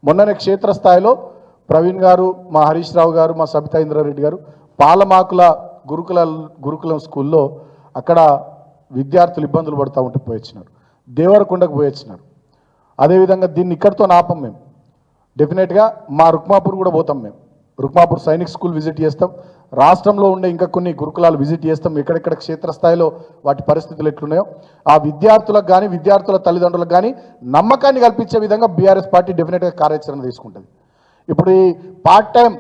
మొన్ననే క్షేత్రస్థాయిలో ప్రవీణ్ గారు, మా హరీష్ రావు గారు, మా సబితా ఇంద్రారెడ్డి గారు పాలమాకుల గురుకులం స్కూల్లో అక్కడ విద్యార్థులు ఇబ్బందులు పడుతూ ఉంటే పోయొచ్చినారు. దేవరకొండకు పోయొచ్చినారు. అదేవిధంగా దీన్ని ఇక్కడితో ఆపం మేము. డెఫినెట్గా మా రుక్మాపూర్ కూడా పోతాం. మేము రుక్మాపూర్ సైనిక్ స్కూల్ విజిట్ చేస్తాం. రాష్ట్రంలో ఉండే ఇంకా కొన్ని గురుకులాలు విజిట్ చేస్తాం. ఎక్కడెక్కడ క్షేత్రస్థాయిలో వాటి పరిస్థితులు ఎట్లున్నాయో ఆ విద్యార్థులకు కానీ విద్యార్థుల తల్లిదండ్రులకు కానీ నమ్మకాన్ని కల్పించే విధంగా బీఆర్ఎస్ పార్టీ డెఫినెట్గా కార్యాచరణ తీసుకుంటుంది. ఇప్పుడు ఈ పార్ట్ టైం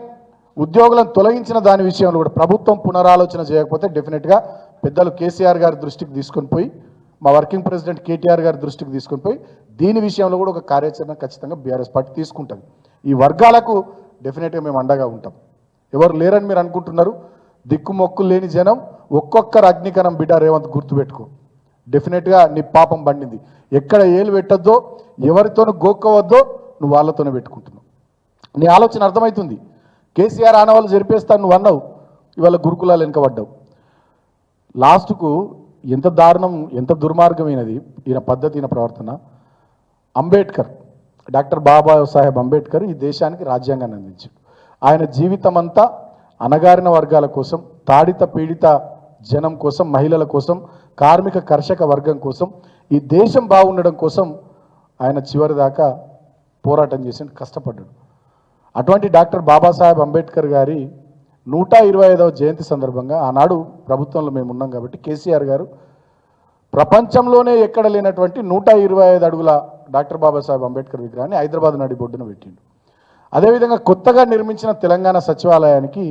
ఉద్యోగులను తొలగించిన దాని విషయంలో కూడా ప్రభుత్వం పునరాలోచన చేయకపోతే డెఫినెట్గా పెద్దలు కేసీఆర్ గారి దృష్టికి తీసుకొని పోయి, మా వర్కింగ్ ప్రెసిడెంట్ కేటీఆర్ గారి దృష్టికి తీసుకొని పోయి దీని విషయంలో కూడా ఒక కార్యాచరణ ఖచ్చితంగా బీఆర్ఎస్ పార్టీ తీసుకుంటుంది. ఈ వర్గాలకు డెఫినెట్గా మేము అండగా ఉంటాం. ఎవరు లేరని మీరు అనుకుంటున్నారు. దిక్కుమొక్కులు లేని జనం ఒక్కొక్కరు అగ్నికరం బిడ్డ రేవంత్ గుర్తుపెట్టుకో. డెఫినెట్గా నీ పాపం పండింది. ఎక్కడ ఏలు పెట్టద్దో, ఎవరితోనూ గోక్కోవద్దో నువ్వు వాళ్ళతోనే పెట్టుకుంటున్నావు. నీ ఆలోచన అర్థమవుతుంది. కేసీఆర్ ఆనవాళ్ళు జరిపేస్తాను నువ్వు అన్నావు, ఇవాళ గురుకులాలు వెనుకబడ్డావు. లాస్ట్కు ఎంత దారుణం, ఎంత దుర్మార్గమైనది ఈయన పద్ధతి, ఈయన ప్రవర్తన. అంబేద్కర్, డాక్టర్ బాబాసాహెబ్ అంబేద్కర్ ఈ దేశానికి రాజ్యాంగాన్ని అందించాడు. ఆయన జీవితం అంతా అణగారిన వర్గాల కోసం, తాడిత పీడిత జనం కోసం, మహిళల కోసం, కార్మిక కర్షక వర్గం కోసం, ఈ దేశం బాగుండడం కోసం ఆయన చివరి దాకా పోరాటం చేసి కష్టపడ్డాడు. అటువంటి డాక్టర్ బాబాసాహెబ్ అంబేద్కర్ గారి 125వ జయంతి సందర్భంగా ఆనాడు ప్రభుత్వంలో మేము ఉన్నాం కాబట్టి కేసీఆర్ గారు ప్రపంచంలోనే ఎక్కడ లేనటువంటి 125 అడుగుల డాక్టర్ బాబాసాహెబ్ అంబేద్కర్ విగ్రహాన్ని హైదరాబాద్ నడి బొడ్డున పెట్టిండు. అదేవిధంగా కొత్తగా నిర్మించిన తెలంగాణ సచివాలయానికి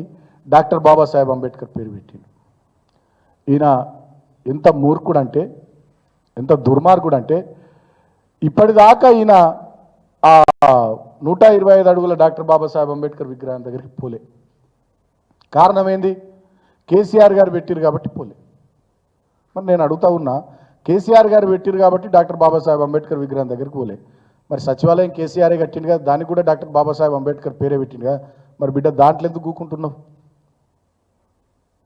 డాక్టర్ బాబాసాహెబ్ అంబేద్కర్ పేరు పెట్టిండు. ఈయన ఎంత మూర్ఖుడంటే, ఎంత దుర్మార్గుడంటే ఇప్పటిదాకా ఈయన ఆ 125 అడుగుల డాక్టర్ బాబాసాహెబ్ అంబేద్కర్ విగ్రహం దగ్గరికి పోలే. కారణం ఏంది? కేసీఆర్ గారు పెట్టిరు కాబట్టి పోలే. మరి నేను అడుగుతా ఉన్నా, కేసీఆర్ గారు పెట్టిరు కాబట్టి డాక్టర్ బాబాసాహెబ్ అంబేద్కర్ విగ్రహం దగ్గరికి పోలే. మరి సచివాలయం కేసీఆరే కట్టిండు కదా, దానికి కూడా డాక్టర్ బాబాసాహెబ్ అంబేద్కర్ పేరే పెట్టిండు కదా. మరి బిడ్డ దాంట్లో ఎందుకు కూకుంటున్నావు?